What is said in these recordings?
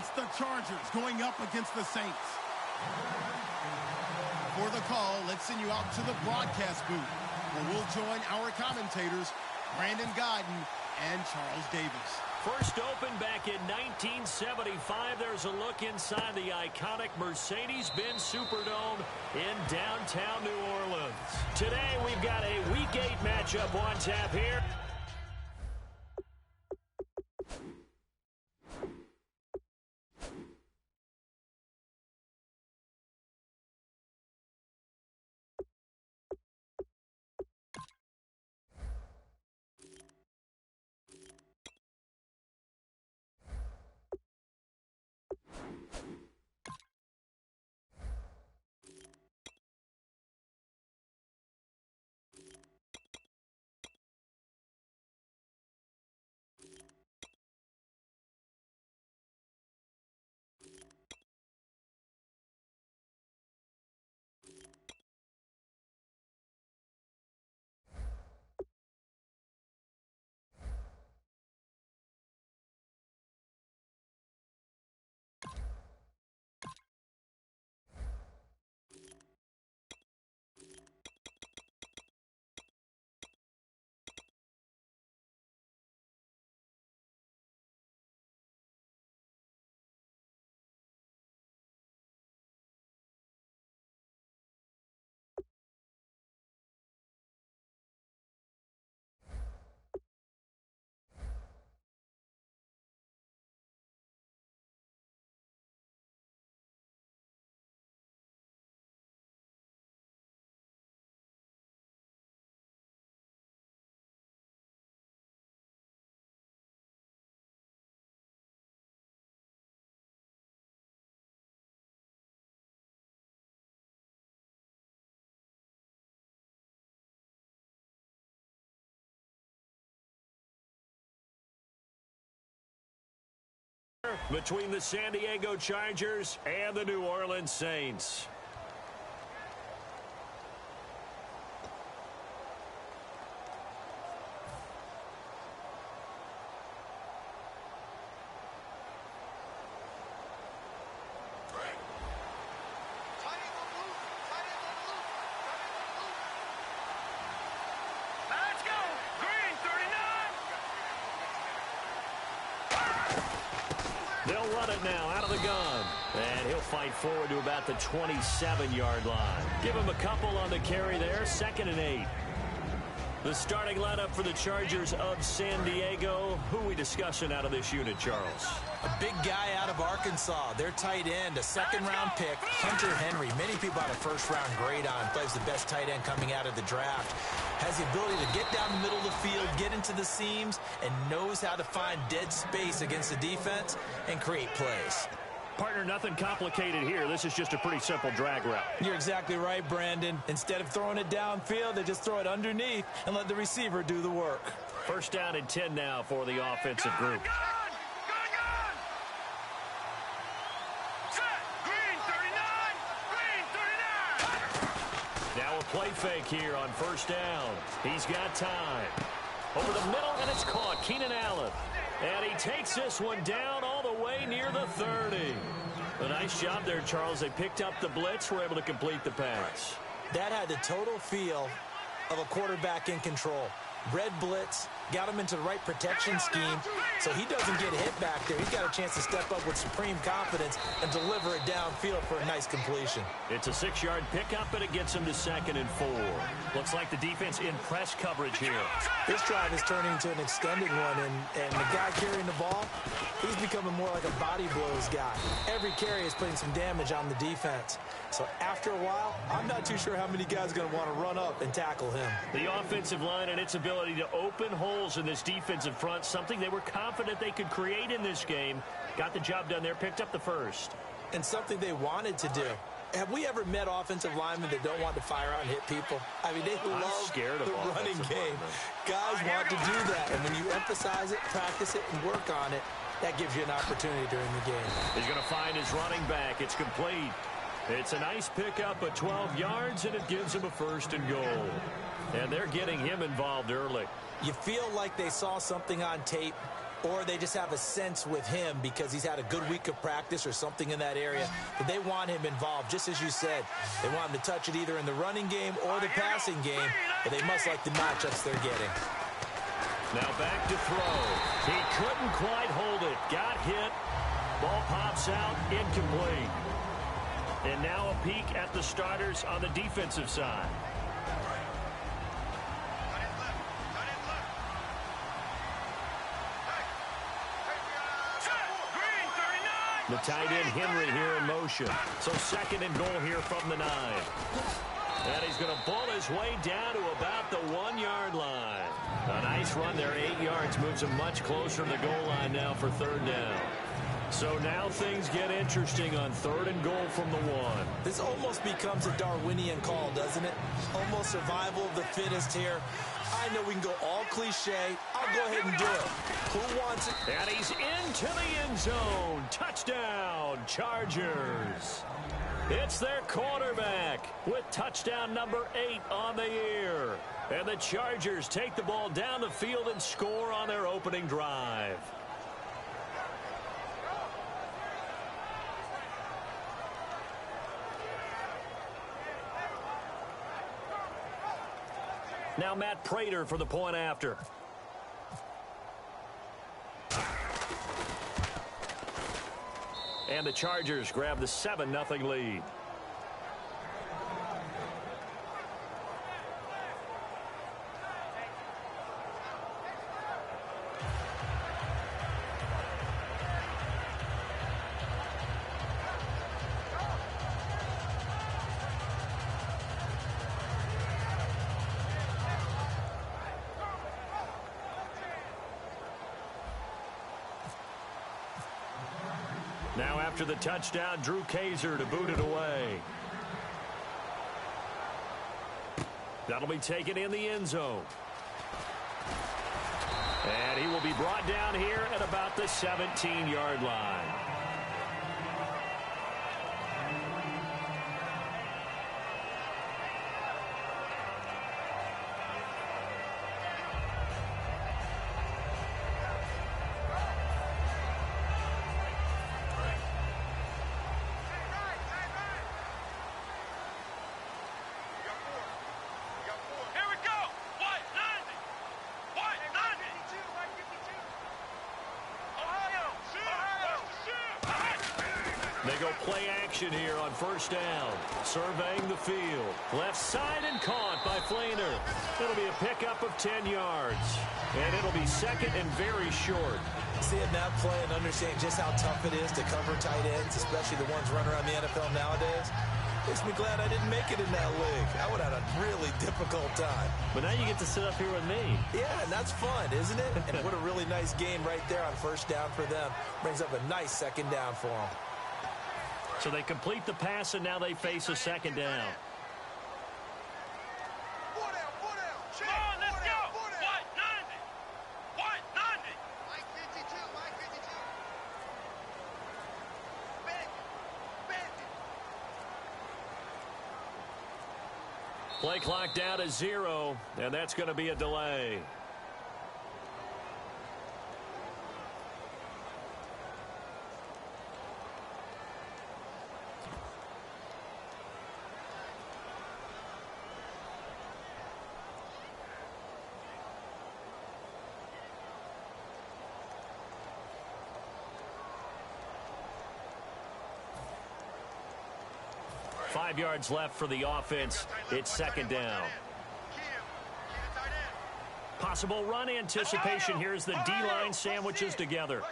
It's the Chargers going up against the Saints. For the call, let's send you out to the broadcast booth, where we'll join our commentators, Brandon Godden and Charles Davis. First opened back in 1975. There's a look inside the iconic Mercedes-Benz Superdome in downtown New Orleans. Today, we've got a Week 8 matchup on tap here. Between the San Diego Chargers and the New Orleans Saints. They'll run it now out of the gun. And he'll fight forward to about the 27-yard line. Give him a couple on the carry there. 2nd and 8. The starting lineup for the Chargers of San Diego. Who are we discussing out of this unit, Charles? A big guy out of Arkansas. Their tight end, a second-round pick, Hunter Henry. Many people had a first-round grade on. Plays the best tight end coming out of the draft. Has the ability to get down the middle of the field, get into the seams, and knows how to find dead space against the defense and create plays. Partner, nothing complicated here. This is just a pretty simple drag route. You're exactly right, Brandon. Instead of throwing it downfield, they just throw it underneath and let the receiver do the work. 1st down and 10 now for the offensive group. Now a play fake here on 1st down. He's got time. Over the middle, and it's caught. Keenan Allen. And he takes this one down all the way near the 30. A nice job there, Charles. They picked up the blitz, were able to complete the pass. That had the total feel of a quarterback in control. Red blitz, got him into the right protection scheme, so he doesn't get hit back there. He's got a chance to step up with supreme confidence and deliver it downfield for a nice completion. It's a 6-yard pickup, and it gets him to 2nd and 4. Looks like the defense in press coverage here. This drive is turning into an extended one, and the guy carrying the ball, he's becoming more like a body blows guy. Every carry is putting some damage on the defense. So after a while, I'm not too sure how many guys are going to want to run up and tackle him. The offensive line and its ability to open holes in this defensive front, something they were confident they could create in this game. Got the job done there, picked up the 1st. And something they wanted to do. Have we ever met offensive linemen that don't want to fire out and hit people? I mean, they love the running game. Guys want to do that, and when you emphasize it, practice it, and work on it, that gives you an opportunity during the game. He's going to find his running back. It's complete. It's a nice pickup of 12 yards, and it gives him a 1st and goal. And they're getting him involved early. You feel like they saw something on tape or they just have a sense with him because he's had a good week of practice or something in that area that they want him involved. Just as you said, they want him to touch it either in the running game or the passing game, but they must like the matchups they're getting. Now back to throw. He couldn't quite hold it. Got hit. Ball pops out, incomplete. And now a peek at the starters on the defensive side. The tight end Henry here in motion. So second and goal here from the 9. And he's going to bull his way down to about the 1-yard line. A nice run there, 8 yards, moves him much closer to the goal line now for third down. So now things get interesting on third and goal from the 1. This almost becomes a Darwinian call, doesn't it? Almost survival of the fittest here. I know we can go all cliche. I'll go ahead and do it. Who wants it? And he's into the end zone. Touchdown, Chargers. It's their quarterback with touchdown number 8 on the year. And the Chargers take the ball down the field and score on their opening drive. Now Matt Prater for the point after. And the Chargers grab the 7-0 lead. Now after the touchdown, Drew Kaiser to boot it away. That'll be taken in the end zone. And he will be brought down here at about the 17-yard line. They go play action here on first down. Surveying the field. Left side and caught by Flainer. It'll be a pickup of 10 yards. And it'll be second and very short. Seeing that play and understanding just how tough it is to cover tight ends, especially the ones running around the NFL nowadays, makes me glad I didn't make it in that league. I would have had a really difficult time. But now you get to sit up here with me. Yeah, and that's fun, isn't it? And what a really nice game right there on first down for them. Brings up a nice second down for them. So they complete the pass, and now they face a second down. Come on, let's go! White 90! White 90! Mike 52, Mike 52. Play clock down to 0, and that's going to be a delay. Five yards left for the offense. It's second down. Possible run anticipation here as the D-line sandwiches together.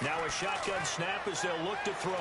Now a shotgun snap as they'll look to throw.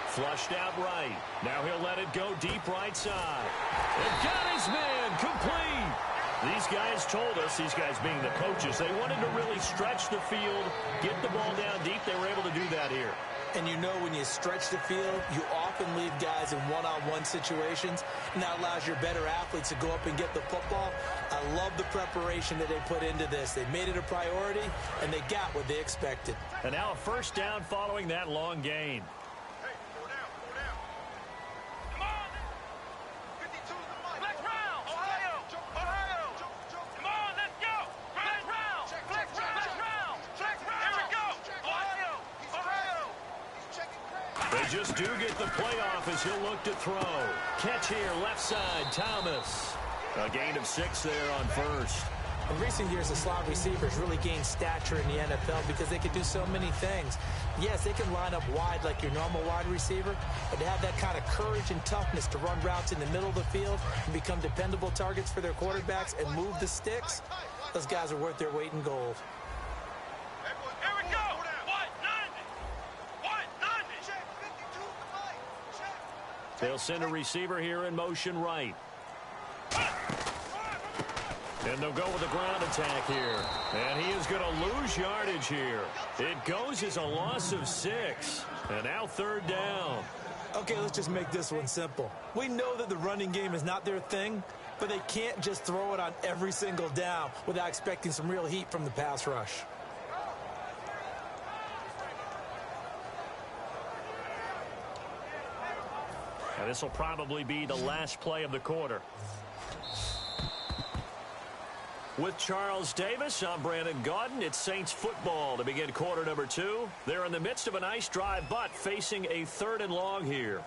Flushed out right. Now he'll let it go deep right side. And got his man complete. These guys told us, these guys being the coaches, they wanted to really stretch the field, get the ball down deep. They were able to do that here. And you know when you stretch the field, you often leave guys in one-on-one situations, and that allows your better athletes to go up and get the football. I love the preparation that they put into this. They made it a priority, and they got what they expected. And now a first down following that long gain. Hey, go down, go down. Come on. 52's the mic. Let's round. Ohio. Ohio. Come on, just do get the playoff as he'll look to throw. Catch here, left side, Thomas. A gain of 6 there on first. In recent years, the slot receivers really gained stature in the NFL because they could do so many things. Yes, they can line up wide like your normal wide receiver, but to have that kind of courage and toughness to run routes in the middle of the field and become dependable targets for their quarterbacks and move the sticks, those guys are worth their weight in gold. Here we go. What? 90. Check 52 the fight. Check. They'll send a receiver here in motion right. And they'll go with a ground attack here. And he is going to lose yardage here. It goes as a loss of 6. And now 3rd down. Okay, let's just make this one simple. We know that the running game is not their thing, but they can't just throw it on every single down without expecting some real heat from the pass rush. And this will probably be the last play of the quarter. With Charles Davis, I'm Brandon Gaudin. It's Saints football to begin quarter number 2. They're in the midst of a nice drive, but facing a 3rd and long here.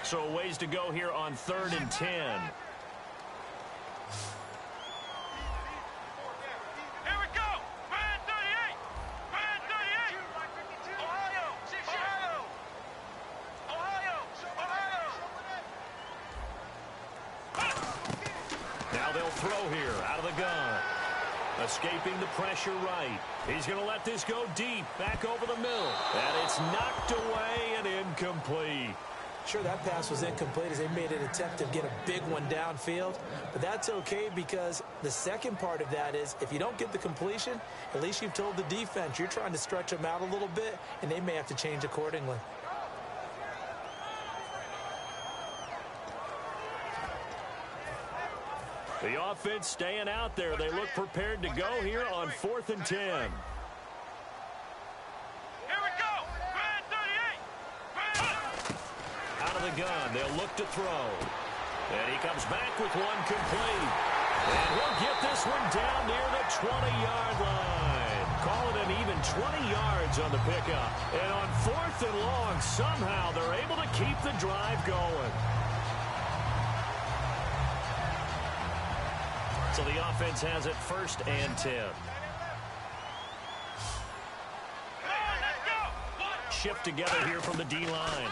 So a ways to go here on 3rd and 10. Here we go. Man 38. Man 38. Ohio. Now they'll throw here out of the gun. Escaping the pressure right. He's going to let this go deep, back over the middle. And it's knocked away and incomplete. Sure, that pass was incomplete as they made an attempt to get a big one downfield, but that's okay because the second part of that is if you don't get the completion, at least you've told the defense you're trying to stretch them out a little bit, and they may have to change accordingly. The offense staying out there. They look prepared to go here on 4th and 10. Here we go. Man 38. Out of the gun, they'll look to throw. And he comes back with one complete. And he'll get this one down near the 20-yard line. Call it an even 20 yards on the pickup. And on 4th and long, somehow they're able to keep the drive going. So the offense has it 1st and 10. Shift together here from the D-line.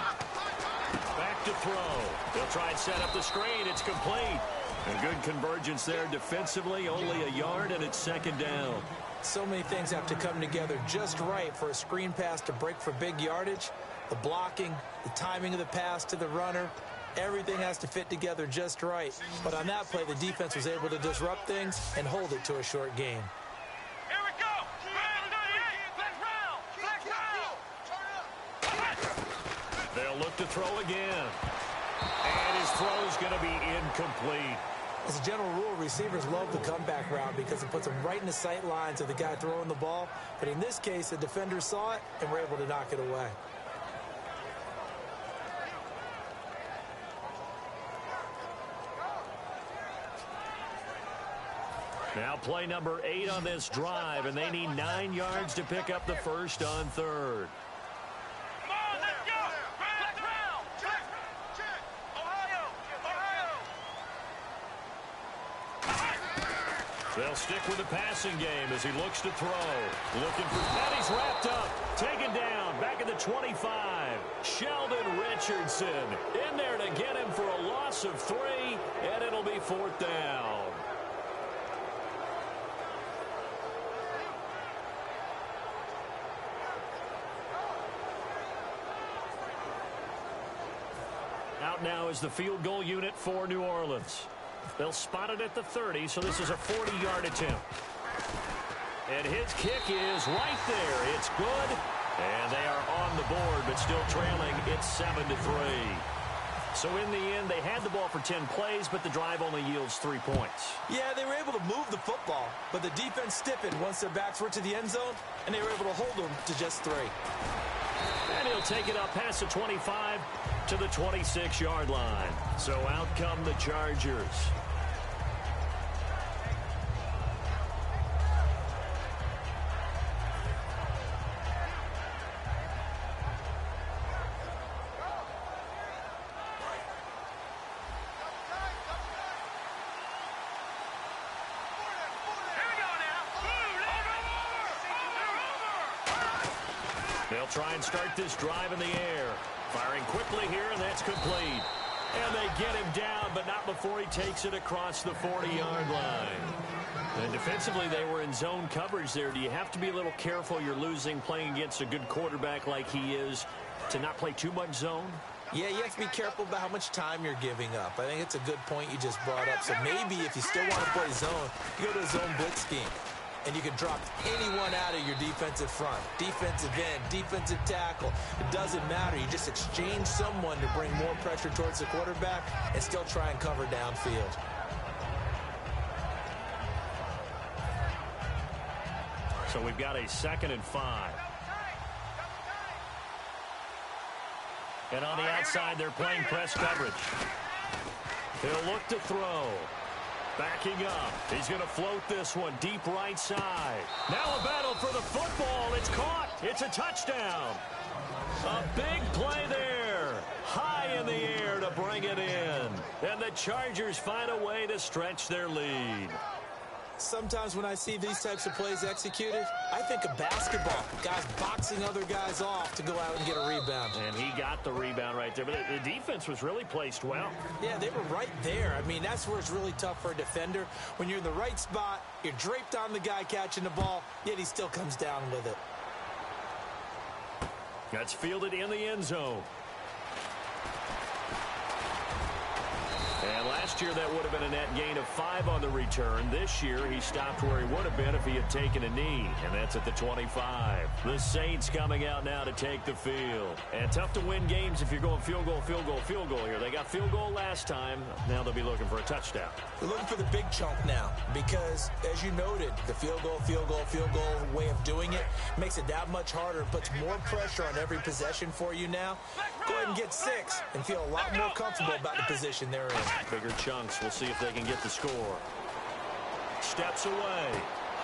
Back to throw. They'll try and set up the screen. It's complete. A good convergence there defensively. Only a yard, and it's 2nd down. So many things have to come together just right for a screen pass to break for big yardage. The blocking, the timing of the pass to the runner, everything has to fit together just right. But on that play, the defense was able to disrupt things and hold it to a short gain. Here we go. They'll look to throw again. And his throw is going to be incomplete. As a general rule, receivers love the comeback route because it puts them right in the sight lines of the guy throwing the ball. But in this case, the defender saw it and were able to knock it away. Now play number 8 on this drive, and they need 9 yards to pick up the first on 3rd. Come on, let's go. Black round. Check. Ohio. They'll stick with the passing game as he looks to throw. Looking for that. He's wrapped up. Taken down. Back at the 25. Sheldon Richardson in there to get him for a loss of 3, and it'll be 4th down. Out now is the field goal unit for New Orleans. They'll spot it at the 30, so this is a 40-yard attempt. And his kick is right there. It's good. And they are on the board, but still trailing. It's 7-3. So in the end, they had the ball for 10 plays, but the drive only yields 3 points. Yeah, they were able to move the football, but the defense stiffened once their backs were to the end zone, and they were able to hold them to just 3. And he'll take it up past the 25 to the 26-yard line. So out come the Chargers. They'll try and start this drive in the air. Firing quickly here, and that's complete. And they get him down, but not before he takes it across the 40-yard line. And defensively, they were in zone coverage there. Do you have to be a little careful? You're losing playing against a good quarterback like he is to not play too much zone? Yeah, you have to be careful about how much time you're giving up. I think it's a good point you just brought up. So maybe if you still want to play zone, you go to a zone blitz scheme. And you can drop anyone out of your defensive front, defensive end, defensive tackle. It doesn't matter. You just exchange someone to bring more pressure towards the quarterback and still try and cover downfield. So we've got a 2nd and 5. And on the outside, they're playing press coverage. He'll look to throw. Backing up. He's going to float this one deep right side. Now a battle for the football. It's caught. It's a touchdown. A big play there. High in the air to bring it in. And the Chargers find a way to stretch their lead. Sometimes when I see these types of plays executed, I think of basketball. Guys boxing other guys off to go out and get a rebound. And he got the rebound right there. But the defense was really placed well. Yeah, they were right there. I mean, that's where it's really tough for a defender. When you're in the right spot, you're draped on the guy catching the ball, yet he still comes down with it. That's fielded in the end zone. And last year, that would have been a net gain of 5 on the return. This year, he stopped where he would have been if he had taken a knee, and that's at the 25. The Saints coming out now to take the field. And tough to win games if you're going field goal, field goal, field goal here. They got field goal last time. Now they'll be looking for a touchdown. They're looking for the big chunk now because, as you noted, the field goal way of doing it makes it that much harder and puts more pressure on every possession for you now. Go ahead and get 6 and feel a lot more comfortable about the position they're in. Bigger chunks. We'll see if they can get the score. Steps away.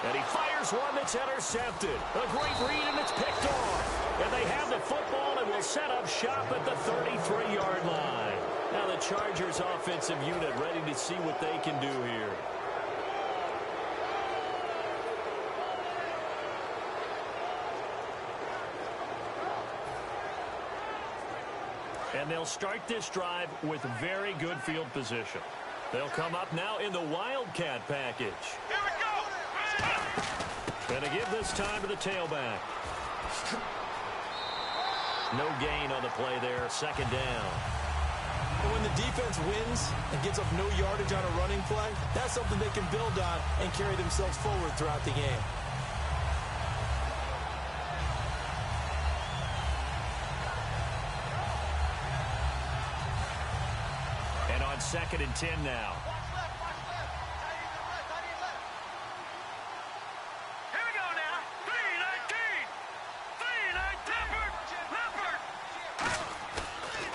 And he fires one that's intercepted. A great read, and it's picked off. And they have the football and will set up shop at the 33-yard line. Now the Chargers offensive unit ready to see what they can do here. And they'll start this drive with very good field position. They'll come up now in the Wildcat package. Here we go. And to give this time to the tailback. No gain on the play there. 2nd down. When the defense wins and gives up no yardage on a running play, that's something they can build on and carry themselves forward throughout the game. And on 2nd and 10 now. Here we go now. 3-19. 3-19. Leopard.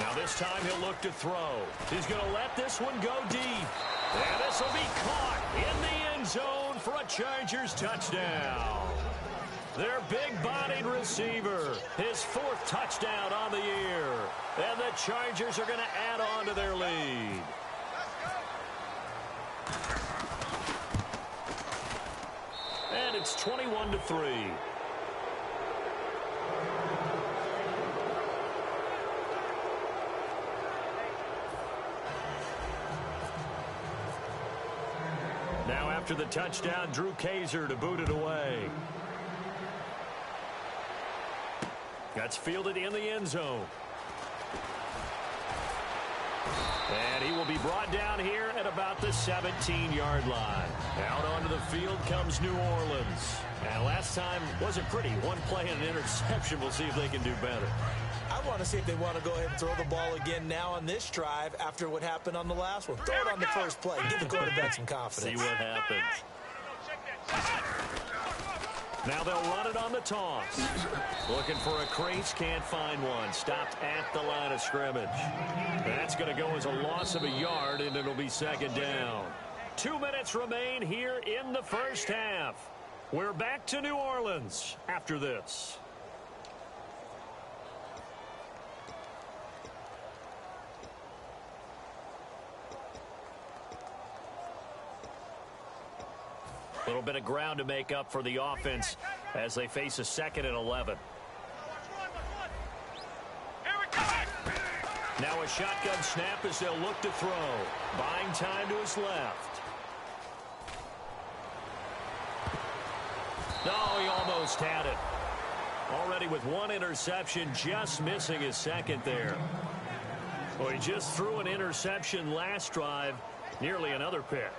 Now this time he'll look to throw. He's going to let this one go deep. And this will be caught in the end zone for a Chargers touchdown. Their big-bodied receiver, his 4th touchdown on the year. And the Chargers are going to add on to their lead. And it's 21-3. Now after the touchdown, Drew Kaiser to boot it away. That's fielded in the end zone. And he will be brought down here at about the 17-yard line. Out onto the field comes New Orleans. And last time wasn't pretty. One play and an interception. We'll see if they can do better. I want to see if they want to go ahead and throw the ball again now on this drive after what happened on the last one. Throw it on the first play. Give the quarterback some confidence. See what happens. Now they'll run it on the toss. Looking for a crease, can't find one. Stopped at the line of scrimmage. That's going to go as a loss of a yard, and it'll be 2nd down. 2 minutes remain here in the first half. We're back to New Orleans after this. A little bit of ground to make up for the offense as they face a 2nd and 11. Now a shotgun snap as they'll look to throw. Buying time to his left. No, he almost had it. Already with one interception, just missing his second there. Well, he just threw an interception last drive, nearly another pick.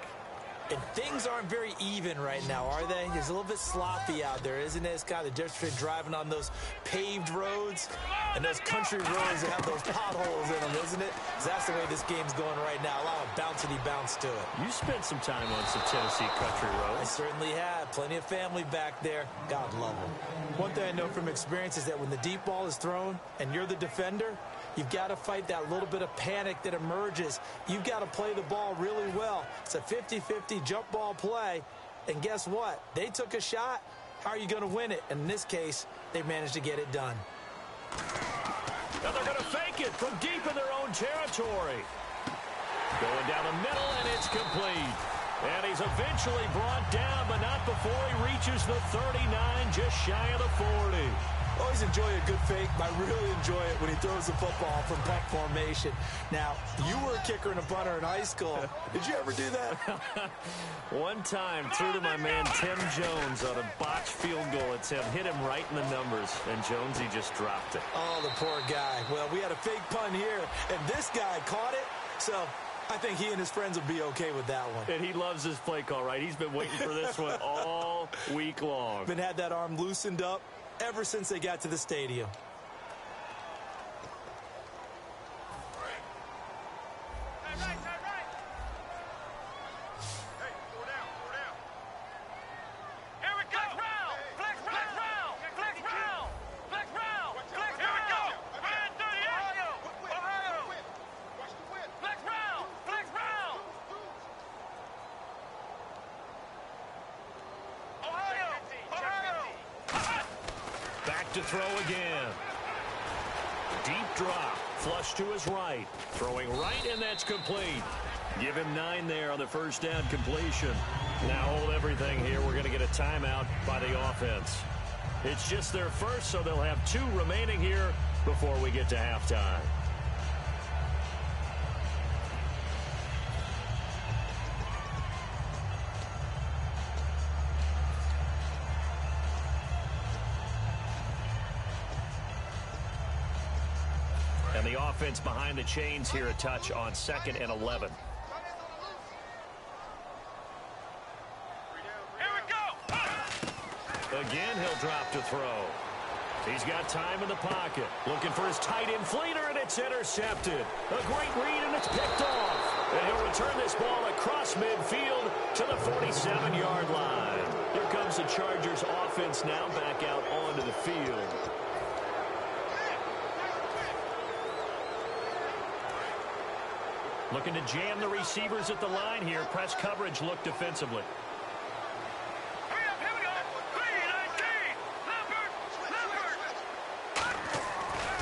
And things aren't very even right now, are they? It's a little bit sloppy out there, isn't it? It's kind of the difference between driving on those paved roads and those country roads that have those potholes in them, isn't it? That's the way this game's going right now. A lot of bouncy bounce to it. You spent some time on some Tennessee country roads. I certainly have. Plenty of family back there. God love them. One thing I know from experience is that when the deep ball is thrown and you're the defender, you've got to fight that little bit of panic that emerges. You've got to play the ball really well. It's a 50-50 jump ball play. And guess what? They took a shot. How are you going to win it? And in this case, they managed to get it done. Now they're going to fake it from deep in their own territory. Going down the middle, and it's complete. And he's eventually brought down, but not before he reaches the 39, just shy of the 40. Always enjoy a good fake, but I really enjoy it when he throws the football from punt formation. Now, you were a kicker and a punter in high school. Did you ever do that? One time, threw to my man Tim Jones on a botched field goal attempt. Hit him right in the numbers, and Jonesy just dropped it. Oh, the poor guy. Well, we had a fake punt here, and this guy caught it, so I think he and his friends will be okay with that one. And he loves his play call, right? He's been waiting for this one all week long. Been had that arm loosened up ever since they got to the stadium. To throw again. Deep drop. Flush to his right. Throwing right, and that's complete. Give him 9 there on the first down completion. Now hold everything here. We're going to get a timeout by the offense. It's just their first, so they'll have 2 remaining here before we get to halftime. And the offense behind the chains here a touch on 2nd and 11. Here we go. Again, he'll drop to throw. He's got time in the pocket. Looking for his tight end fleeter, and it's intercepted. A great read, and it's picked off. And he'll return this ball across midfield to the 47-yard line. Here comes the Chargers offense now back out onto the field. Looking to jam the receivers at the line here. Press coverage look defensively. Here we go.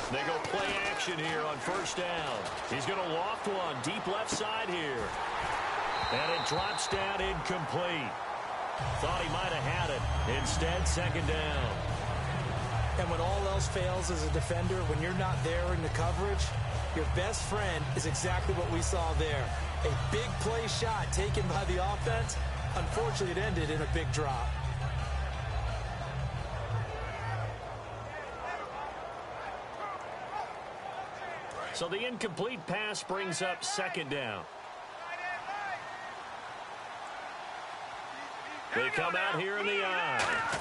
3-19. They go play action here on first down. He's going to loft one deep left side here. And it drops down incomplete. Thought he might have had it. Instead, 2nd down. And when all else fails as a defender, when you're not there in the coverage, your best friend is exactly what we saw there. A big play shot taken by the offense. Unfortunately, it ended in a big drop. So the incomplete pass brings up 2nd down. They come out here in the eye.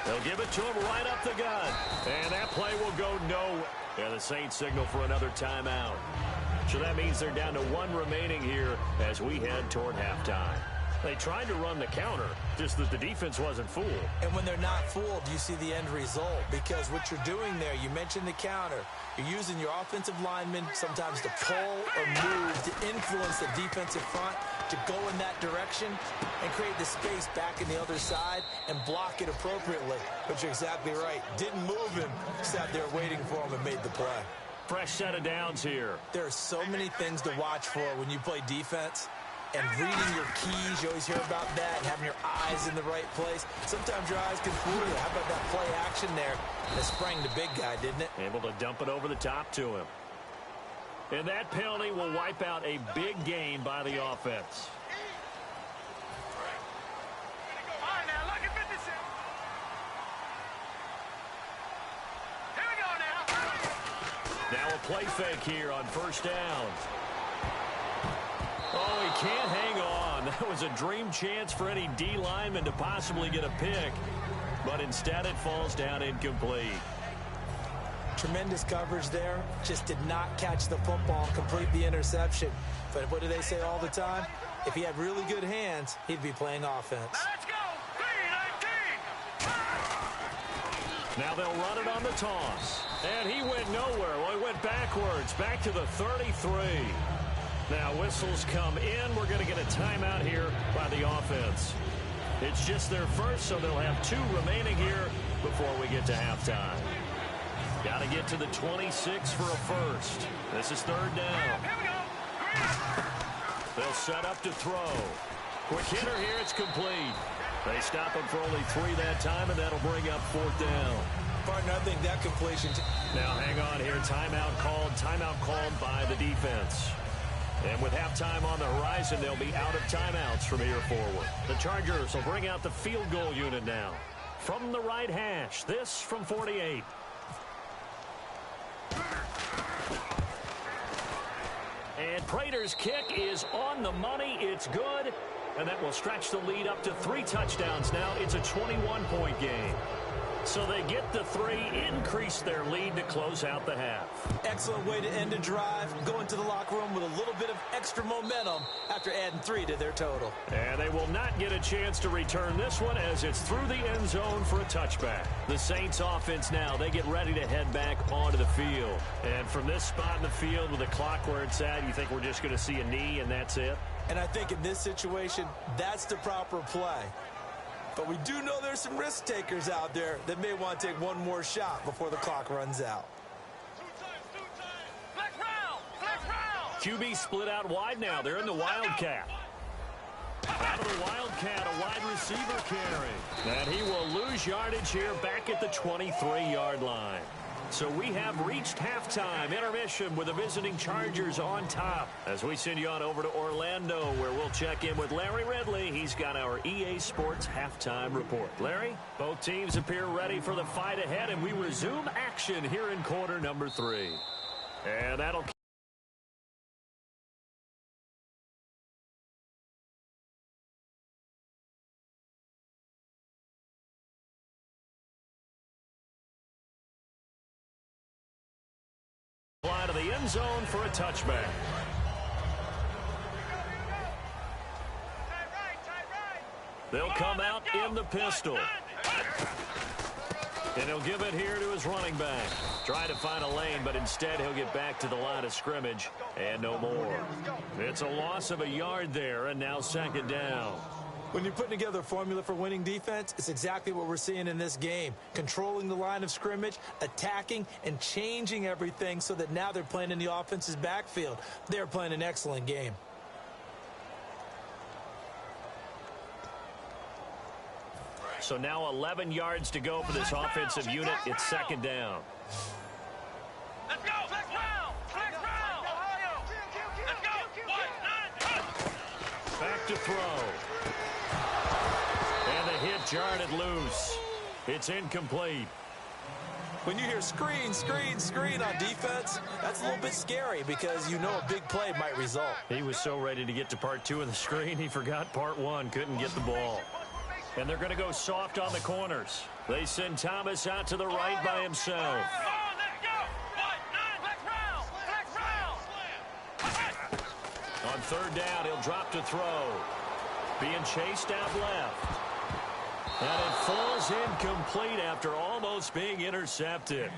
They'll give it to him right up the gut. And that play will go nowhere. Yeah, the Saints signal for another timeout. So that means they're down to 1 remaining here as we head toward halftime. They tried to run the counter, just that the defense wasn't fooled. And when they're not fooled, you see the end result. Because what you're doing there, you mentioned the counter. You're using your offensive linemen sometimes to pull or move to influence the defensive front to go in that direction and create the space back in the other side and block it appropriately. But you're exactly right. Didn't move him. Sat there waiting for him and made the play. Fresh set of downs here. There are so many things to watch for when you play defense. And reading your keys, you always hear about that, and having your eyes in the right place. Sometimes your eyes can fool you. How about that play action there that sprang the big guy, didn't it? Able to dump it over the top to him. And that penalty will wipe out a big gain by the offense. All right, now, look at 56. Here we go now. Now a play fake here on first down. Oh, he can't hang on. That was a dream chance for any D lineman to possibly get a pick. But instead it falls down incomplete. Tremendous coverage there. Just did not catch the football, complete the interception. But what do they say all the time? If he had really good hands, he'd be playing offense. Let's go. 3-19. Now they'll run it on the toss. And he went nowhere. Well, he went backwards, back to the 33. Now whistles come in. We're going to get a timeout here by the offense. It's just their first, so they'll have 2 remaining here before we get to halftime. Got to get to the 26 for a first. This is third down. Here we go. They'll set up to throw. Quick hitter here. It's complete. They stop him for only 3 that time, and that'll bring up fourth down. Partner, I think that completion. Now hang on here. Timeout called by the defense. And with halftime on the horizon, they'll be out of timeouts from here forward. The Chargers will bring out the field goal unit now. From the right hash, this from 48. And Prater's kick is on the money. It's good. And that will stretch the lead up to 3 touchdowns now. It's a 21-point game. So they get the 3, increase their lead to close out the half. Excellent way to end a drive. Go into the locker room with a little bit of extra momentum after adding 3 to their total. And they will not get a chance to return this one as it's through the end zone for a touchback. The Saints offense now, they get ready to head back onto the field. And from this spot in the field with the clock where it's at, you think we're just going to see a knee and that's it? And I think in this situation, that's the proper play. But we do know there's some risk takers out there that may want to take one more shot before the clock runs out. 2 times. Flex round. QB split out wide now. They're in the Wildcat. Out of the Wildcat, a wide receiver carry. And he will lose yardage here back at the 23-yard line. So we have reached halftime. Intermission with the visiting Chargers on top. As we send you on over to Orlando, where we'll check in with Larry Ridley. He's got our EA Sports halftime report. Larry, both teams appear ready for the fight ahead, and we resume action here in quarter number 3. And that'll to the end zone for a touchback. They'll come out in the pistol. And he'll give it here to his running back. Try to find a lane, but instead he'll get back to the line of scrimmage and no more. It's a loss of a yard there, and now second down. When you're putting together a formula for winning defense, it's exactly what we're seeing in this game. Controlling the line of scrimmage, attacking, and changing everything so that now they're playing in the offense's backfield. They're playing an excellent game. So now 11 yards to go for this offensive unit. It's second down. Let's go. Flex round. Ohio. Let's go. 1-9. Back to throw. And the hit jarred it loose. It's incomplete. When you hear screen, screen, screen on defense, that's a little bit scary because you know a big play might result. He was so ready to get to part 2 of the screen, he forgot part 1, couldn't get the ball. And they're going to go soft on the corners. They send Thomas out to the right by himself. On third down, he'll drop to throw. Being chased out left. And it falls incomplete after almost being intercepted.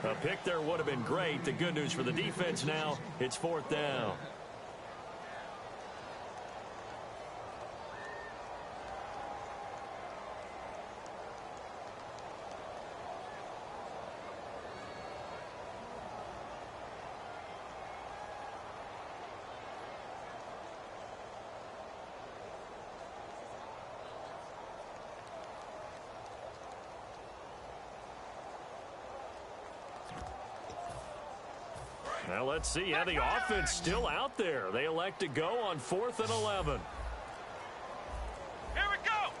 A pick there would have been great. The good news for the defense now, it's fourth down. Well, let's see. Yeah, the offense still out there. They elect to go on 4th and 11. Here we go.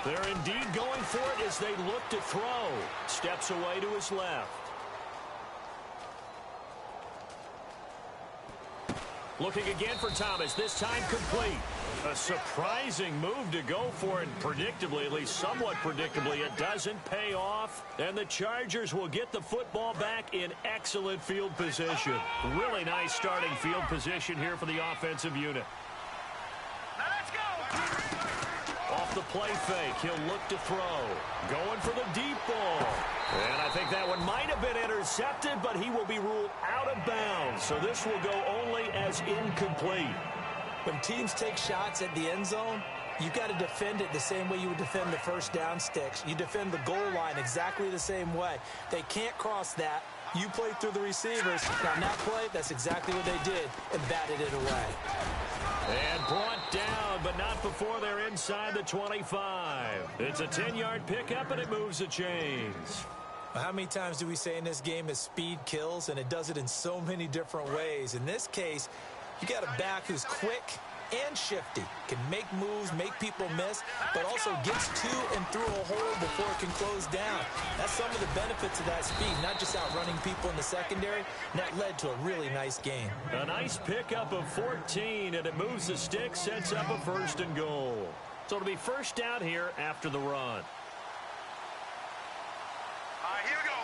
They're indeed going for it as they look to throw. Steps away to his left. Looking again for Thomas, this time complete. A surprising move to go for it, predictably, at least somewhat predictably. It doesn't pay off, and the Chargers will get the football back in excellent field position. Really nice starting field position here for the offensive unit. Now let's go. Off the play fake, he'll look to throw. Going for the deep ball. And I think that one might have been intercepted, but he will be ruled out of bounds. So this will go only as incomplete. When teams take shots at the end zone, you've got to defend it the same way you would defend the first down sticks. You defend the goal line exactly the same way. They can't cross that. You play through the receivers. Now, on that play, that's exactly what they did and batted it away. And brought down, but not before they're inside the 25. It's a 10-yard pickup, and it moves the chains. How many times do we say in this game is speed kills, and it does it in so many different ways. In this case, you got a back who's quick and shifty, can make moves, make people miss, but also gets to and through a hole before it can close down. That's some of the benefits of that speed, not just outrunning people in the secondary, and that led to a really nice game. A nice pickup of 14, and it moves the stick, sets up a 1st and goal. So it'll be first down here after the run. All right, here we go.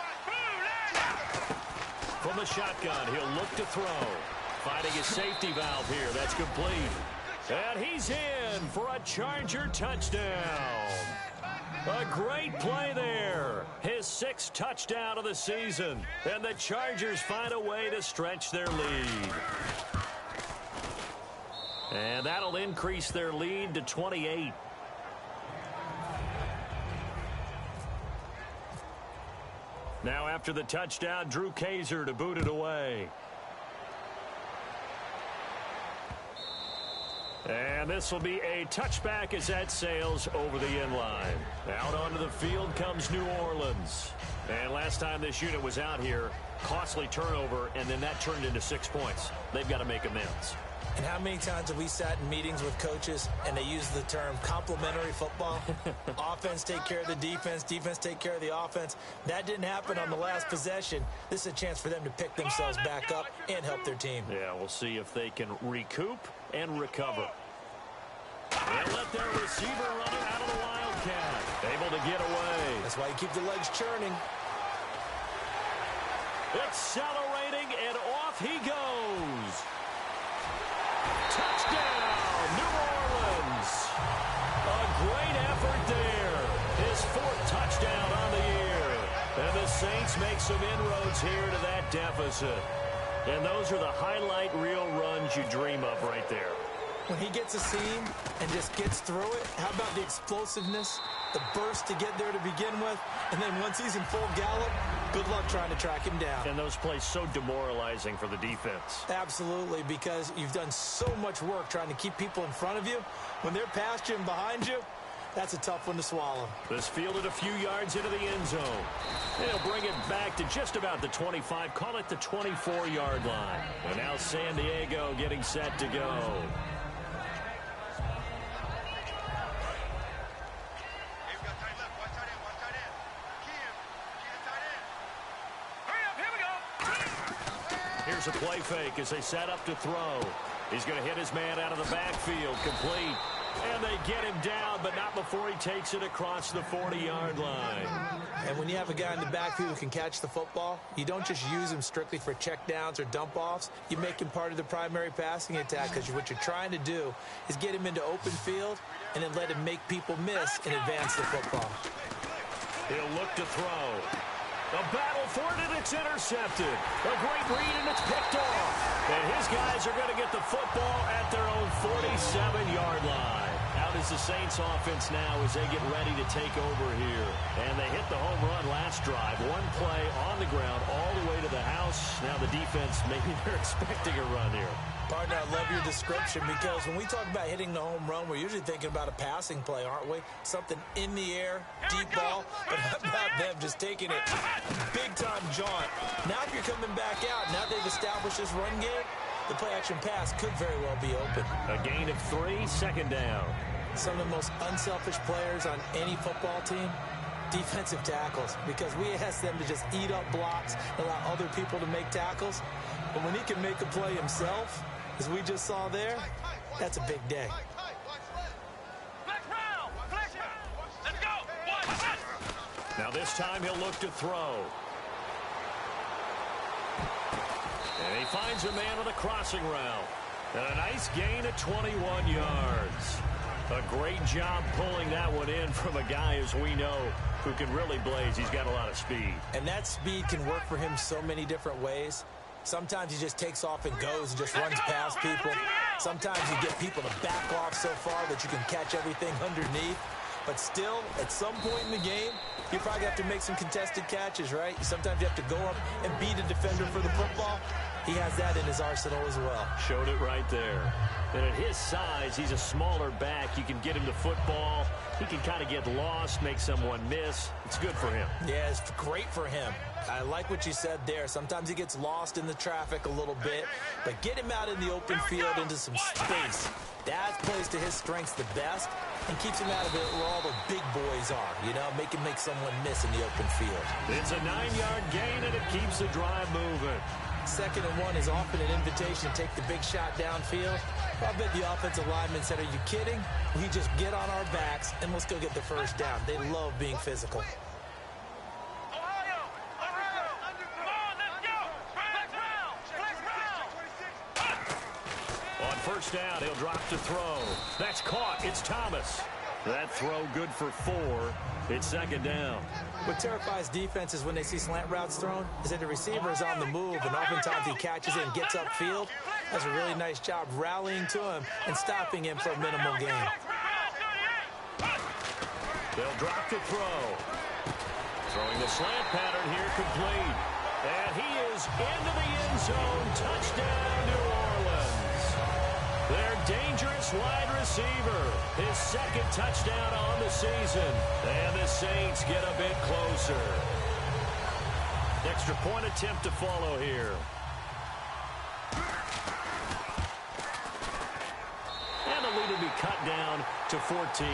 From the shotgun, he'll look to throw. Finding his safety valve here. That's complete. And he's in for a Charger touchdown. A great play there. His 6th touchdown of the season. And the Chargers find a way to stretch their lead. And that'll increase their lead to 28. Now after the touchdown, Drew Kaiser to boot it away. And this will be a touchback as that sails over the end line. Out onto the field comes New Orleans. And last time this unit was out here, costly turnover, and then that turned into 6 points. They've got to make amends. And how many times have we sat in meetings with coaches and they use the term complementary football? Offense take care of the defense, defense take care of the offense. That didn't happen on the last possession. This is a chance for them to pick themselves back up and help their team. Yeah, we'll see if they can recoup and recover. They let their receiver run it out of the Wildcat. Able to get away. That's why you keep the legs churning. Accelerating, and off he goes. Touchdown, New Orleans. A great effort there. His 4th touchdown on the year. And the Saints make some inroads here to that deficit. And those are the highlight reel runs you dream of right there. When he gets a seam and just gets through it, how about the explosiveness, the burst to get there to begin with, and then once he's in full gallop, good luck trying to track him down. And those plays so demoralizing for the defense. Absolutely, because you've done so much work trying to keep people in front of you. When they're past you and behind you, that's a tough one to swallow. This fielded a few yards into the end zone. They'll bring it back to just about the 25, call it the 24-yard line. And now San Diego getting set to go. Here's a play fake as they set up to throw. He's going to hit his man out of the backfield, complete. And they get him down, but not before he takes it across the 40-yard line. And when you have a guy in the backfield who can catch the football, you don't just use him strictly for checkdowns or dump-offs. You make him part of the primary passing attack, because what you're trying to do is get him into open field and then let him make people miss and advance the football. He'll look to throw. A battle for it, and it's intercepted. A great read, and it's picked off. And his guys are going to get the football at their own 47-yard line. Out is the Saints offense now as they get ready to take over here. And they hit the home run last drive. One play on the ground all the way to the house. Now the defense, maybe they're expecting a run here. Partner, I love your description because when we talk about hitting the home run, we're usually thinking about a passing play, aren't we? Something in the air, deep ball, but how about them just taking it big-time jaunt. Now if you're coming back out, now they've established this run game, the play-action pass could very well be open. A gain of 3, second down. Some of the most unselfish players on any football team, defensive tackles, because we ask them to just eat up blocks, allow other people to make tackles. But when he can make a play himself, as we just saw there, that's a big day. Let's go. Now this time he'll look to throw. And he finds a man on the crossing route. And a nice gain of 21 yards. A great job pulling that one in from a guy, as we know, who can really blaze. He's got a lot of speed. And that speed can work for him so many different ways. Sometimes he just takes off and goes and just runs past people. Sometimes you get people to back off so far that you can catch everything underneath. But still, at some point in the game, you probably have to make some contested catches, right? Sometimes you have to go up and beat a defender for the football. He has that in his arsenal as well. Showed it right there. And at his size, he's a smaller back. You can get him the football. He can kind of get lost, make someone miss. It's good for him. Yeah, it's great for him. I like what you said there. Sometimes he gets lost in the traffic a little bit, but get him out in the open field into some space. That plays to his strengths the best and keeps him out of it where all the big boys are, you know, make him make someone miss in the open field. It's a 9-yard gain, and it keeps the drive moving. 2nd and 1 is often an invitation to take the big shot downfield. I bet the offensive lineman said, are you kidding? We just get on our backs and let's go get the first down. They love being physical. On first down, he'll drop to throw. That's caught. It's Thomas. That throw good for 4. It's 2nd down. What terrifies defenses when they see slant routes thrown is that the receiver is on the move, and oftentimes he catches it and gets upfield. Does a really nice job rallying to him and stopping him for a minimal gain. They'll drop to throw. Throwing the slant pattern here complete. And he is into the end zone. Touchdown, New Orleans. Their dangerous wide receiver. His 2nd touchdown on the season. And the Saints get a bit closer. Extra point attempt to follow here. And the lead will be cut down to 14.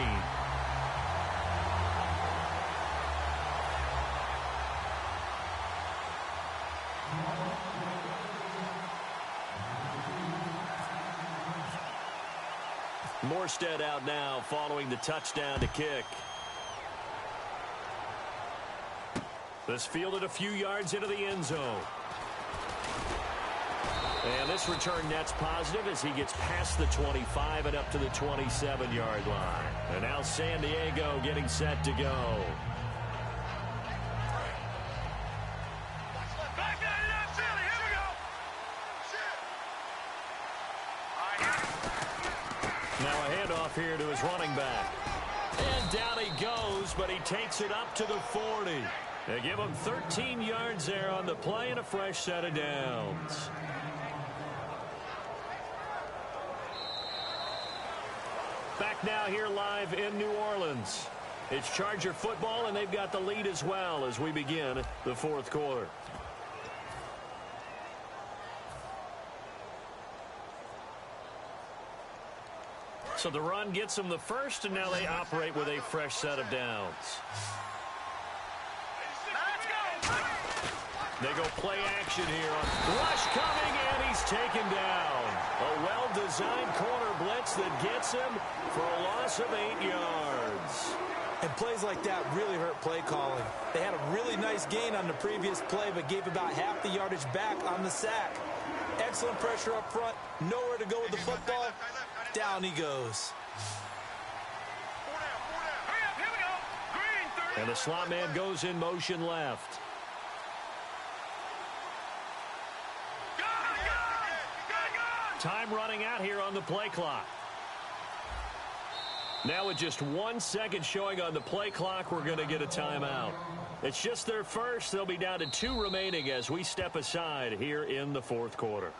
Morstead out now following the touchdown to kick. This fielded a few yards into the end zone. And this return net's positive as he gets past the 25 and up to the 27-yard line. And now San Diego getting set to go. Now a handoff here to his running back. And down he goes, but he takes it up to the 40. They give him 13 yards there on the play and a fresh set of downs. Back now here live in New Orleans. It's Charger football, and they've got the lead as well as we begin the 4th quarter. So the run gets them the first, and now they operate with a fresh set of downs. They go play action here. Rush coming, and he's taken down. A well-designed corner blitz that gets him for a loss of 8 yards. And plays like that really hurt play calling. They had a really nice gain on the previous play, but gave about half the yardage back on the sack. Excellent pressure up front. Nowhere to go with the football. Down he goes. And the slot man goes in motion left. Time running out here on the play clock. Now with just 1 second showing on the play clock, we're going to get a timeout. It's just their first. They'll be down to 2 remaining as we step aside here in the 4th quarter.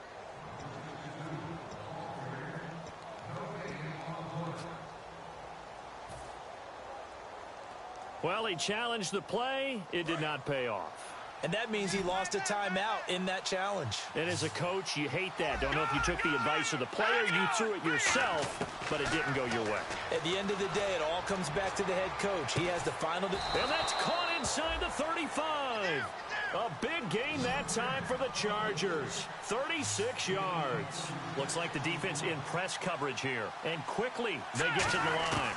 Well, he challenged the play. It did not pay off. And that means he lost a timeout in that challenge. And as a coach, you hate that. Don't know if you took the advice of the player, you threw it yourself, but it didn't go your way. At the end of the day, it all comes back to the head coach. He has the final... And that's caught inside the 35. A big gain that time for the Chargers. 36 yards. Looks like the defense in press coverage here. And quickly, they get to the line.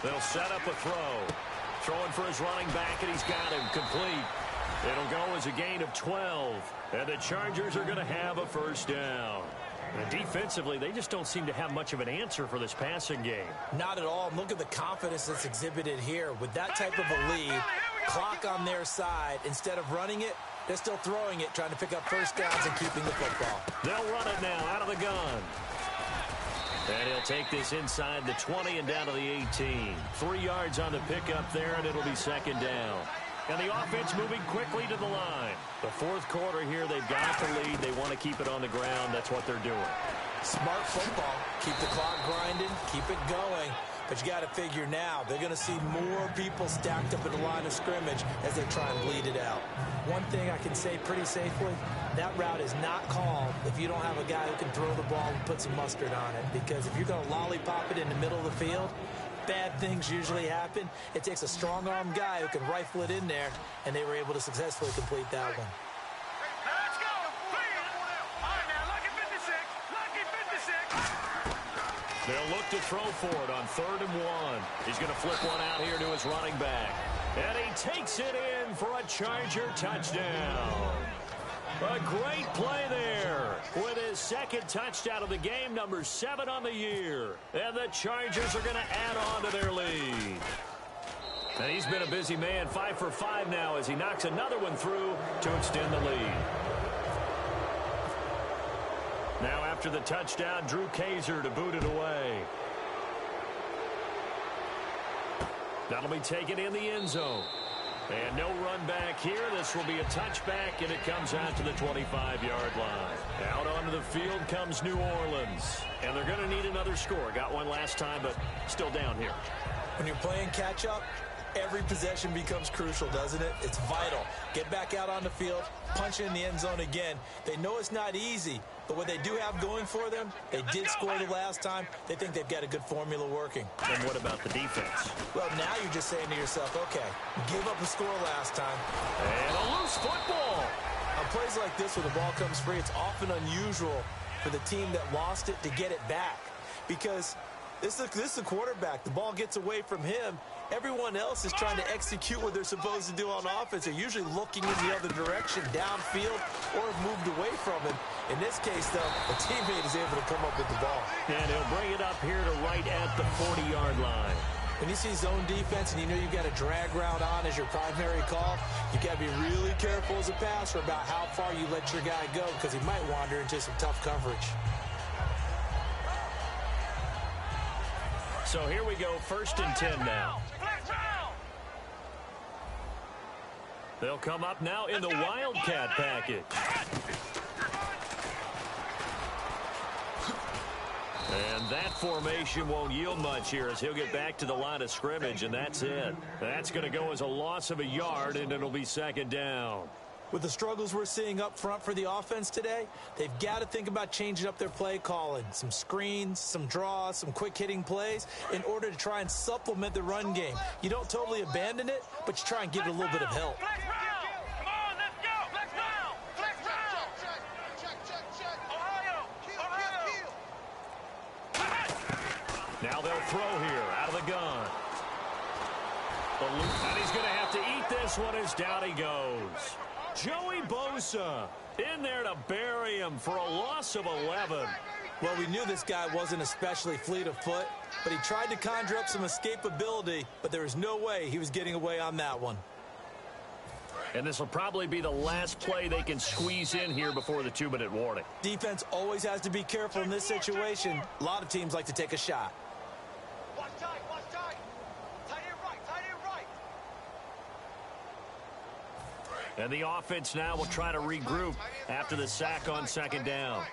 They'll set up a throw. Throwing for his running back, and he's got him complete. It'll go as a gain of 12. And the Chargers are going to have a first down. And defensively, they just don't seem to have much of an answer for this passing game. Not at all. Look at the confidence that's exhibited here. With that type of a lead, clock on their side, instead of running it, they're still throwing it, trying to pick up first downs and keeping the football. They'll run it now out of the gun. And he'll take this inside the 20 and down to the 18. 3 yards on the pickup there, and it'll be second down. And the offense moving quickly to the line. The fourth quarter here, they've got the lead. They want to keep it on the ground. That's what they're doing. Smart football. Keep the clock grinding. Keep it going. But you got to figure now, they're going to see more people stacked up at the line of scrimmage as they try and bleed it out. One thing I can say pretty safely, that route is not called if you don't have a guy who can throw the ball and put some mustard on it. Because if you're going to lollipop it in the middle of the field, bad things usually happen. It takes a strong-arm guy who can rifle it in there, and they were able to successfully complete that one. Let's go. All right, now, lucky 56. Lucky 56. They'll look to throw for it on 3rd and 1. He's going to flip one out here to his running back. And he takes it in for a Charger touchdown. A great play there with his second touchdown of the game, number 7 on the year. And the Chargers are going to add on to their lead. And he's been a busy man, 5 for 5 now as he knocks another one through to extend the lead. Now after the touchdown, Drew Kaiser to boot it away. That'll be taken in the end zone. And no run back here. This will be a touchback, and it comes out to the 25-yard line. Out onto the field comes New Orleans. And they're going to need another score. Got one last time, but still down here. When you're playing catch-up, every possession becomes crucial, doesn't it? It's vital. Get back out on the field, punch in the end zone again. They know it's not easy, but what they do have going for them, they did score the last time. They think they've got a good formula working. And what about the defense? Well, now you're just saying to yourself, okay, give up a score last time. And a loose football. On plays like this where the ball comes free, it's often unusual for the team that lost it to get it back. Because this is the quarterback. The ball gets away from him. Everyone else is trying to execute what they're supposed to do on offense. They're usually looking in the other direction, downfield, or have moved away from him. In this case, though, a teammate is able to come up with the ball. And he'll bring it up here to right at the 40-yard line. When you see zone defense and you know you've got a drag route on as your primary call, you've got to be really careful as a passer about how far you let your guy go because he might wander into some tough coverage. So here we go, 1st and 10 now. They'll come up now in the Wildcat package. And that formation won't yield much here as he'll get back to the line of scrimmage, and that's it. That's going to go as a loss of a yard, and it'll be 2nd down. With the struggles we're seeing up front for the offense today, they've got to think about changing up their play calling. Some screens, some draws, some quick-hitting plays in order to try and supplement the run game. You don't totally abandon it, but you try and give it a little bit of help. Now they'll throw here out of the gun. And he's going to have to eat this one as down he goes. Joey Bosa in there to bury him for a loss of 11. Well, we knew this guy wasn't especially fleet of foot, but he tried to conjure up some escapability, but there was no way he was getting away on that one. And this will probably be the last play they can squeeze in here before the 2-minute warning. Defense always has to be careful in this situation. A lot of teams like to take a shot. Watch tight. Tight end right. And the offense now will try to regroup after the sack on 2nd down.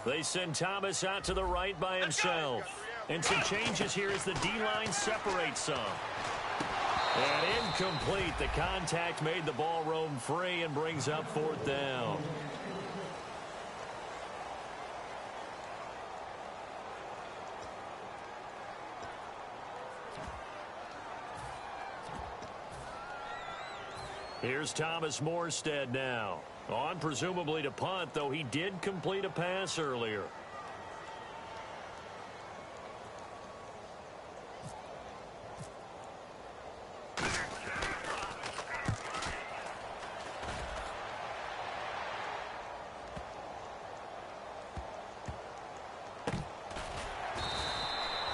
They send Thomas out to the right by himself. And some changes here as the D-line separates some. And incomplete. The contact made the ball roam free and brings up 4th down. Here's Thomas Morstead now. On presumably to punt, though he did complete a pass earlier.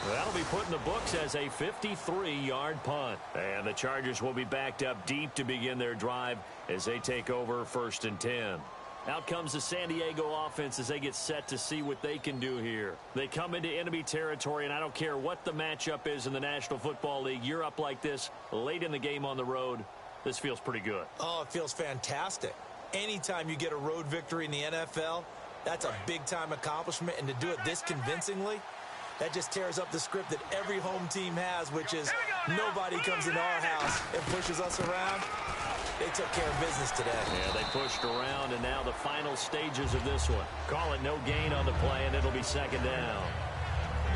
That'll be put in the books as a 53-yard punt. And the Chargers will be backed up deep to begin their drive as they take over 1st and 10. Out comes the San Diego offense as they get set to see what they can do here. They come into enemy territory, and I don't care what the matchup is in the National Football League. You're up like this late in the game on the road. This feels pretty good. Oh, it feels fantastic. Anytime you get a road victory in the NFL, that's a big-time accomplishment, and to do it this convincingly, that just tears up the script that every home team has, which is nobody comes into our house and pushes us around. They took care of business today. Yeah, they pushed around, and now the final stages of this one. Call it no gain on the play, and it'll be 2nd down.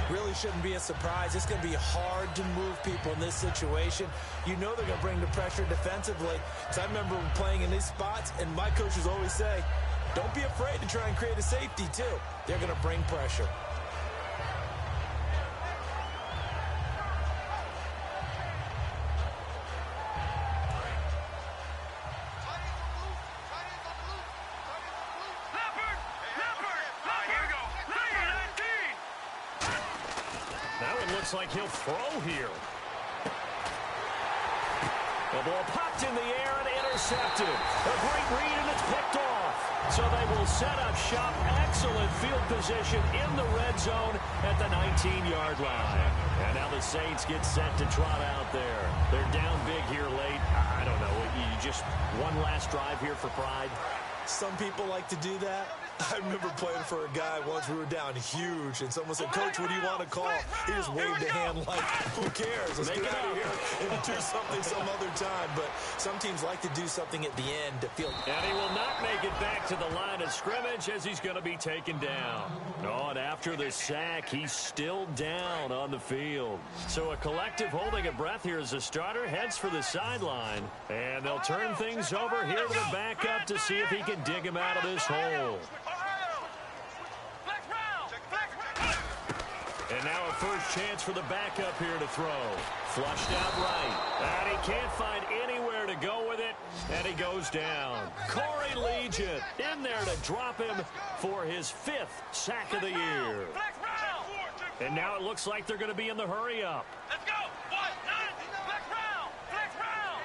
Really shouldn't be a surprise. It's going to be hard to move people in this situation. You know they're going to bring the pressure defensively. So I remember playing in these spots, and my coaches always say, don't be afraid to try and create a safety, too. They're going to bring pressure. Looks like he'll throw here. The ball popped in the air and intercepted. A great read, and it's picked off. So they will set up shop. Excellent field position in the red zone at the 19-yard line. And now the Saints get set to trot out there. They're down big here late. I don't know. You just one last drive here for pride. Some people like to do that. I remember playing for a guy once. We were down huge, and someone said, Coach, what do you want to call? He just waved a hand like, who cares? Let's get out of here and do something some other time. But some teams like to do something at the end to feel. And he will not make it back to the line of scrimmage as he's going to be taken down. Oh, and after the sack, he's still down on the field. So a collective holding a breath here as the starter heads for the sideline. And they'll turn things over here to the backup to see if he can dig him out of this hole. And now a first chance for the backup here to throw. Flushed out right. And he can't find anywhere to go with it. And he goes down. Corey Legion in there to drop him for his 5th sack of the year. And now it looks like they're going to be in the hurry-up. Let's go. 190. Flex round. Flex round.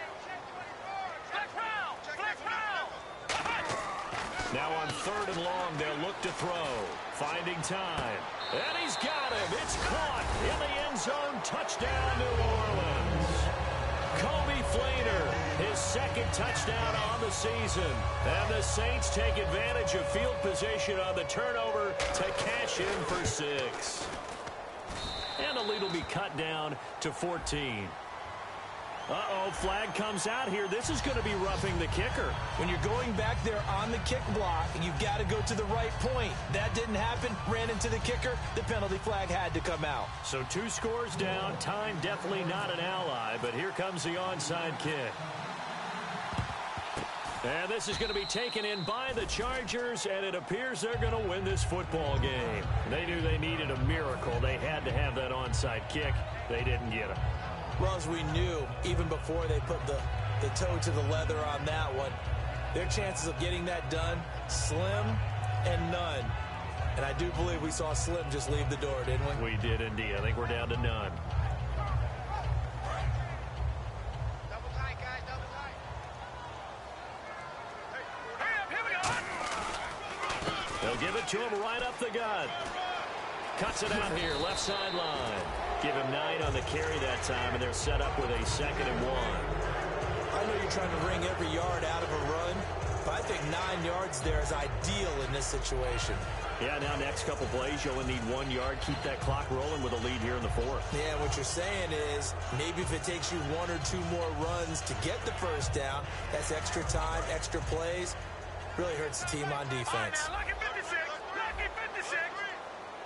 Flex round. Flex round. Now on 3rd and long, they'll look to throw. Finding time. And he's got him. It's caught in the end zone. Touchdown, New Orleans. Kobe Flainer, his 2nd touchdown on the season. And the Saints take advantage of field position on the turnover to cash in for 6. And the lead will be cut down to 14. Uh-oh, flag comes out here. This is going to be roughing the kicker. When you're going back there on the kick block, you've got to go to the right point. That didn't happen. Ran into the kicker. The penalty flag had to come out. So 2 scores down. Time definitely not an ally, but here comes the onside kick. And this is going to be taken in by the Chargers, and it appears they're going to win this football game. They knew they needed a miracle. They had to have that onside kick. They didn't get it. Well, as we knew, even before they put the toe to the leather on that one, their chances of getting that done, slim and none. And I do believe we saw Slim just leave the door, didn't we? We did indeed. I think we're down to none. Double tight, guys. Double tight. Hurry up. Here we go. They'll give it to him right up the gut. Cuts it out here, left sideline. Give him 9 on the carry that time, and they're set up with a 2nd and 1. I know you're trying to wring every yard out of a run, I think 9 yards there is ideal in this situation. Yeah, now next couple plays, you only need 1 yard. Keep that clock rolling with a lead here in the fourth. Yeah, what you're saying is maybe if it takes you 1 or 2 more runs to get the first down, that's extra time, extra plays. Really hurts the team on defense. Lucky 56. Lucky 56.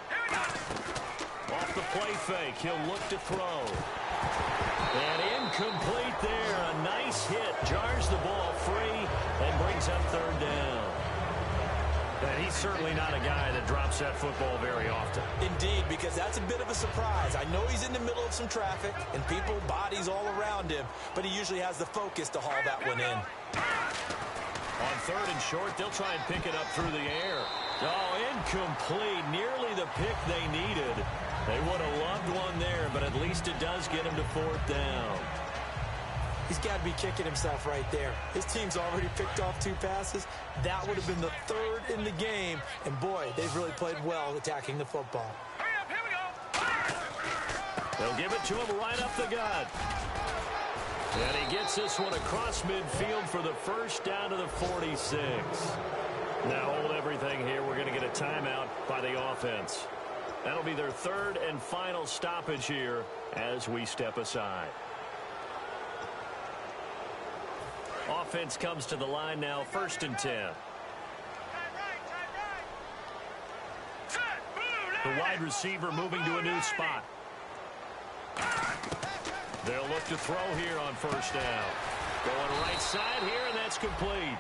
Here we go. Off the play fake, he'll look to throw. And incomplete there. A nice hit. Jars the ball free and brings up third down. And he's certainly not a guy that drops that football very often. Indeed, because that's a bit of a surprise. I know he's in the middle of some traffic and people, bodies all around him, but he usually has the focus to haul that one in. On third and short, they'll try and pick it up through the air. Oh, incomplete. Nearly the pick they needed. They would have loved one there, but at least it does get him to fourth down. He's got to be kicking himself right there. His team's already picked off 2 passes. That would have been the 3rd in the game. And, boy, they've really played well attacking the football. Hurry up, here we go. They'll give it to him right up the gut. And he gets this one across midfield for the first down to the 46. Now hold everything here. We're going to get a timeout by the offense. That'll be their 3rd and final stoppage here as we step aside. Offense comes to the line now, 1st and 10. The wide receiver moving to a new spot. They'll look to throw here on first down. Going right side here, and that's complete.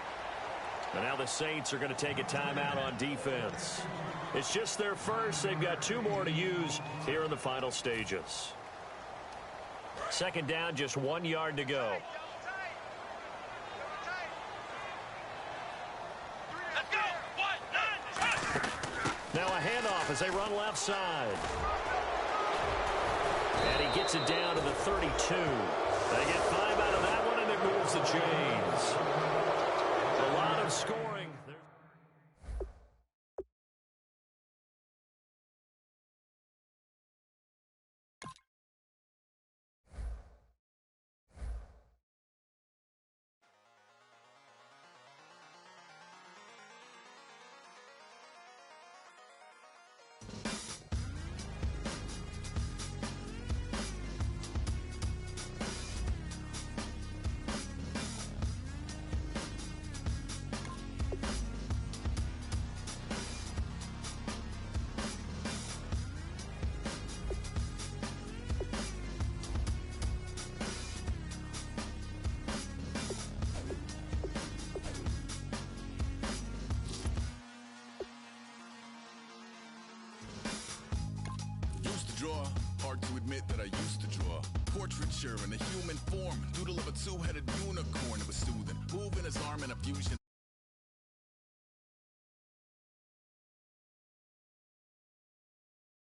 And now the Saints are going to take a timeout on defense. It's just their first. They've got 2 more to use here in the final stages. 2nd down, just 1 yard to go. Now a handoff as they run left side. And he gets it down to the 32. They get 5 out of that one, and it moves the chains. A lot of scoring. Draw. Hard to admit that I used to draw. Portraiture in a human form. Doodle of a 2-headed unicorn. It was soothing. Moving his arm in a fusion.